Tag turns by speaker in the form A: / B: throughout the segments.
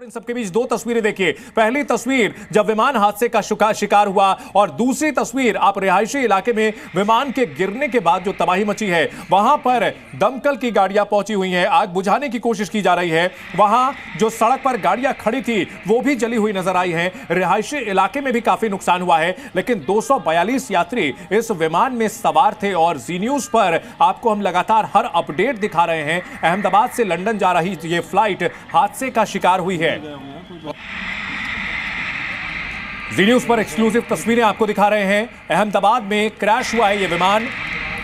A: इन सबके बीच दो तस्वीरें देखिए। पहली तस्वीर जब विमान हादसे का शिकार हुआ और दूसरी तस्वीर आप रिहायशी इलाके में विमान के गिरने के बाद जो तबाही मची है, वहां पर दमकल की गाड़ियां पहुंची हुई हैं, आग बुझाने की कोशिश की जा रही है। वहां जो सड़क पर गाड़ियां खड़ी थी वो भी जली हुई नजर आई हैं। रिहायशी इलाके में भी काफी नुकसान हुआ है, लेकिन 242 यात्री इस विमान में सवार थे और जी न्यूज पर आपको हम लगातार हर अपडेट दिखा रहे हैं। अहमदाबाद से लंदन जा रही ये फ्लाइट हादसे का शिकार हुई है। जी न्यूज पर एक्सक्लूसिव तस्वीरें आपको दिखा रहे हैं। अहमदाबाद में क्रैश हुआ है ये विमान।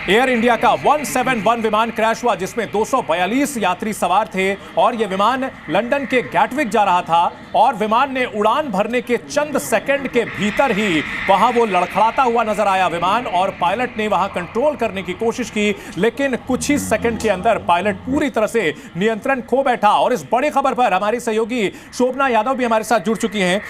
A: एयर इंडिया का 171 विमान क्रैश हुआ, जिसमें 242 यात्री सवार थे और यह विमान लंदन के गैटविक जा रहा था और विमान ने उड़ान भरने के चंद सेकंड के भीतर ही वहां वो लड़खड़ाता हुआ नजर आया विमान, और पायलट ने वहां कंट्रोल करने की कोशिश की, लेकिन कुछ ही सेकंड के अंदर पायलट पूरी तरह से नियंत्रण खो बैठा। और इस बड़ी खबर पर हमारी सहयोगी शोभना यादव भी हमारे साथ जुड़ चुकी हैं।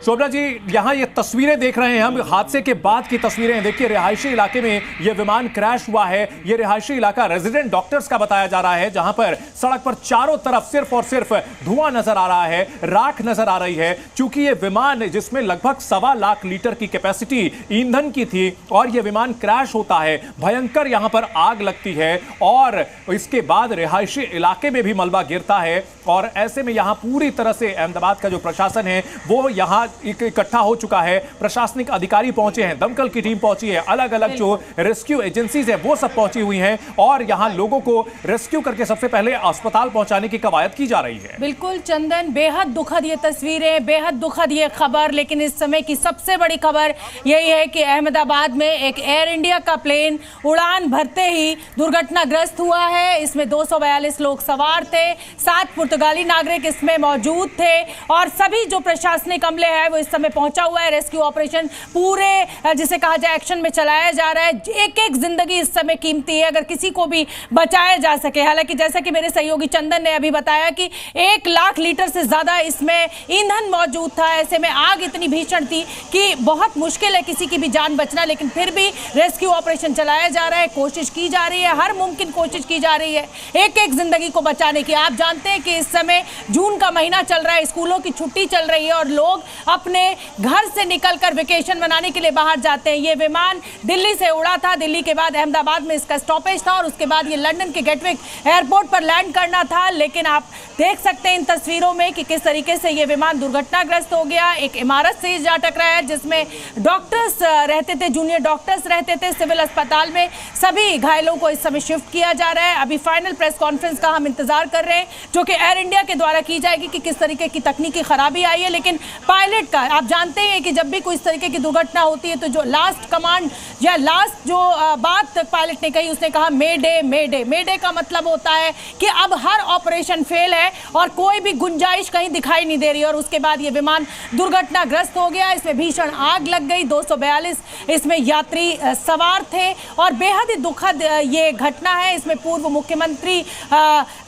A: शोभना जी, यहां ये तस्वीरें देख रहे हैं हम, हादसे के बाद की तस्वीरें। देखिए, रिहायशी इलाके में यह विमान क्रैश हुआ है। यह रिहायशी इलाका रेजिडेंट डॉक्टर्स का बताया जा रहा है, जहां पर सड़क पर चारों तरफ सिर्फ और सिर्फ धुआं नजर आ रहा है, राख नजर आ रही है। चूंकि यह विमान जिसमें लगभग 1.25 लाख लीटर की कैपेसिटी ईंधन की थी और यह विमान क्रैश होता है, भयंकर यहां पर आग लगती है और इसके बाद रिहायशी इलाके में भी मलबा गिरता है। और ऐसे में यहां पूरी तरह से अहमदाबाद का जो प्रशासन है वो यहां इकट्ठा हो चुका है। प्रशासनिक अधिकारी पहुंचे हैं, दमकल की टीम पहुंची है, अलग अलग जो रेस्क्यू एजेंसीज है वो सब पहुंची हुई हैं और यहां लोगों को रेस्क्यू करके सबसे पहले अस्पताल पहुंचाने की कवायद की जा रही है।
B: बिल्कुल चंदन, बेहद दुखद ये तस्वीरें, बेहद दुखद ये खबर। लेकिन इस समय की सबसे बड़ी खबर यही है कि अहमदाबाद में एक एयर इंडिया का प्लेन उड़ान भरते ही दुर्घटनाग्रस्त हुआ है। इसमें 242 लोग सवार थे, 7 पुर्तगाली नागरिक इसमें मौजूद थे और सभी जो प्रशासनिक अमले है वो इस समय पहुंचा हुआ है। रेस्क्यू ऑपरेशन पूरे जिसे कहा जाए एक्शन में चलाया जा रहा है। एक एक जिंदगी इस समय कीमती है, अगर किसी को भी बचाया जा सके। हालांकि जैसा कि मेरे सहयोगी चंदन ने अभी बताया कि 1 लाख लीटर से ज्यादा इसमें ईंधन मौजूद था। ऐसे में आग इतनी भीषण थी कि बहुत मुश्किल है किसी की भी जान बचना, लेकिन फिर भी रेस्क्यू ऑपरेशन चलाया जा रहा है, कोशिश की जा रही है, हर मुमकिन कोशिश की जा रही है एक एक जिंदगी को बचाने की। आप जानते हैं कि इस समय जून का महीना चल रहा है, स्कूलों की छुट्टी चल रही है और लोग अपने घर से निकलकर वेकेशन मनाने के लिए बाहर जाते हैं। ये विमान दिल्ली से उड़ा था, दिल्ली के बाद अहमदाबाद में इसका स्टॉपेज था और उसके बाद ये लंदन के गैटविक एयरपोर्ट पर लैंड करना था। लेकिन आप देख सकते हैं इन तस्वीरों में कि किस तरीके से ये विमान दुर्घटनाग्रस्त हो गया। एक इमारत से जा टकराया जिसमें डॉक्टर्स रहते थे, जूनियर डॉक्टर्स रहते थे। सिविल अस्पताल में सभी घायलों को इस समय शिफ्ट किया जा रहा है। अभी फाइनल प्रेस कॉन्फ्रेंस का हम इंतजार कर रहे हैं, जो कि एयर इंडिया के द्वारा की जाएगी कि किस तरीके की तकनीकी खराबी आई है। लेकिन पायलट का आप जानते हैं कि जब भी कोई इस तरीके की दुर्घटना होती है तो जो लास्ट कमांड या लास्ट जो बात पायलट ने कही, उसने कहा मे डे मे डे। मे डे का मतलब होता है कि अब हर ऑपरेशन फेल है और कोई भी गुंजाइश कहीं दिखाई नहीं दे रही। और उसके बाद ये विमान दुर्घटनाग्रस्त हो गया, इसमें भीषण आग लग गई। 242 इसमें यात्री सवार थे और बेहद ही दुखद ये घटना है। इसमें पूर्व मुख्यमंत्री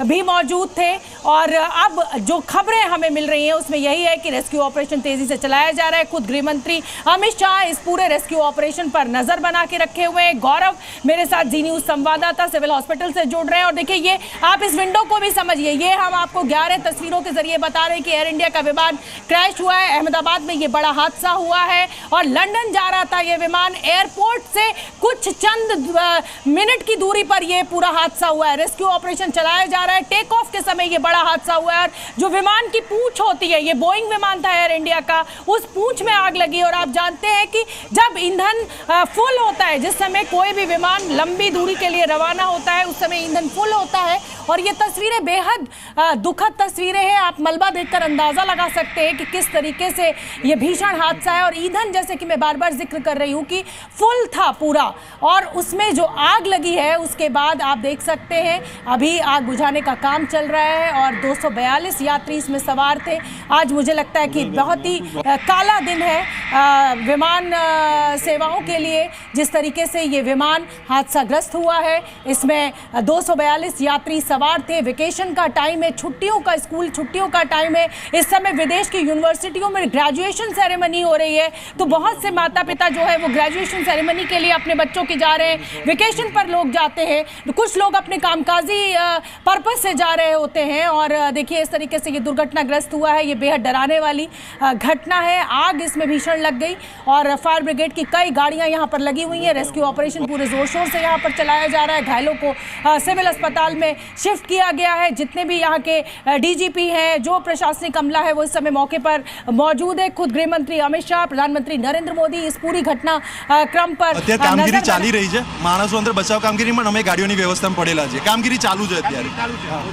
B: भी मौजूद थे और अब जो खबरें हमें मिल रही हैं उसमें यही है कि रेस्क्यू ऑपरेशन तेजी से चलाया जा रहा है। खुद गृह मंत्री अमित शाह इस पूरे रेस्क्यू ऑपरेशन पर नजर बना के रखे हुए हैं। गौरव मेरे साथ जी न्यूज संवाददाता सिविल हॉस्पिटल से जुड़ रहे हैं और देखिए ये आप इस विंडो को भी समझिए। ये हम आपको 11 तस्वीरों के जरिए बता रहे हैं कि एयर इंडिया का विमान क्रैश हुआ है। अहमदाबाद में ये बड़ा हादसा हुआ है और लंदन जा रहा था ये विमान। एयरपोर्ट से कुछ चंद मिनट की दूरी पर यह पूरा हादसा हुआ है। रेस्क्यू ऑपरेशन चलाया जा रहा है। टेक ऑफ के समय ये बड़ा हादसा हुआ है और जो विमान की पूंछ होती है, ये बोइंग विमान था एयर इंडिया का, उस पूंछ में आग लगी। और आप जानते हैं कि जब ईंधन फुल होता है, जिस समय कोई भी विमान लंबी दूरी के लिए रवाना होता है उस समय ईंधन फुल होता है। और ये तस्वीरें बेहद दुखद तस्वीरें हैं। आप मलबा देखकर अंदाजा लगा सकते हैं कि किस तरीके से ये भीषण हादसा है। और ईंधन, जैसे कि मैं बार बार जिक्र कर रही हूँ कि फुल था पूरा, और उसमें जो आग लगी है उसके बाद आप देख सकते हैं अभी आग बुझाने का काम चल रहा है और 242 यात्री इसमें सवार थे। आज मुझे लगता है कि बहुत ही ही काला दिन है विमान सेवाओं के लिए। जिस तरीके से ये विमान हादसाग्रस्त हुआ है, इसमें 242 यात्री सवार थे। वेकेशन का टाइम है, छुट्टियों का, स्कूल छुट्टियों का टाइम है। इस समय विदेश की यूनिवर्सिटियों में ग्रेजुएशन सेरेमनी हो रही है, तो बहुत से माता पिता जो है वो ग्रेजुएशन सेरेमनी के लिए अपने बच्चों की जा रहे हैं। वेकेशन पर लोग जाते हैं, कुछ लोग अपने कामकाजी पर्पस से जा रहे होते हैं। और देखिए इस तरीके से ये दुर्घटनाग्रस्त हुआ है। ये बेहद डराने वाली घटना है। आग इसमें भीषण लग गई और फायर ब्रिगेड की कई गाड़ियां यहां पर लगी हुई हैं। रेस्क्यू ऑपरेशन पूरे जोर शोर से यहां पर चलाया जा रहा है। घायलों को सिविल अस्पताल में शिफ्ट किया गया है। जितने भी यहाँ के डीजीपी हैं, जो प्रशासनिक अमला है, वो इस समय मौके पर मौजूद है। खुद गृह मंत्री अमित शाह, प्रधानमंत्री नरेंद्र मोदी इस पूरी घटना क्रम पर
C: कामगीरी चाली रही है। मानसों अंदर बचाव कामगीरी में हमें गाड़ियों की व्यवस्था में पड़ेला है। कामगीरी चालू है अत्यारे।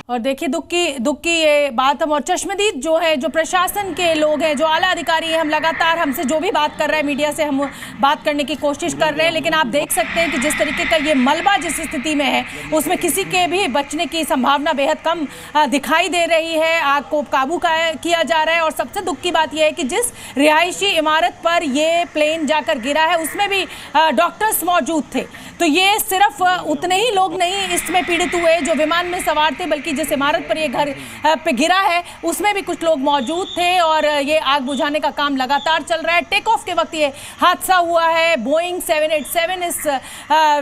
B: और देखिए दुख की ये बात हम, और चश्मदीद जो है, जो प्रशासन के लोग हैं, जो आला अधिकारी हैं, हम लगातार हमसे जो भी बात कर रहे हैं, मीडिया से हम बात करने की कोशिश कर रहे हैं, लेकिन आप देख सकते हैं कि जिस तरीके का ये मलबा जिस स्थिति में है, उसमें किसी के भी बचने की संभावना बेहद कम दिखाई दे रही है। आग को काबू किया जा रहा है। और सबसे दुख की बात यह है कि जिस रिहायशी इमारत पर ये प्लेन जाकर गिरा है, उसमें भी डॉक्टर्स मौजूद थे। तो ये सिर्फ उतने ही लोग नहीं इसमें पीड़ित हुए जो विमान में सवार थे, बल्कि जिस इमारत पर ये घर पे गिरा है उसमें भी कुछ लोग मौजूद थे। और ये आग बुझाने का काम लगातार चल रहा है। टेक ऑफ के वक्त ये हादसा हुआ है। बोइंग 787 इस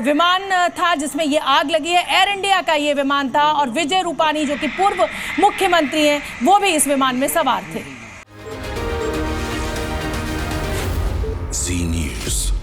B: विमान था जिसमें ये आग लगी है। एयर इंडिया का ये विमान था और विजय रूपानी जो कि पूर्व मुख्यमंत्री हैं, वो भी इस विमान में सवार थे।
D: Zee News.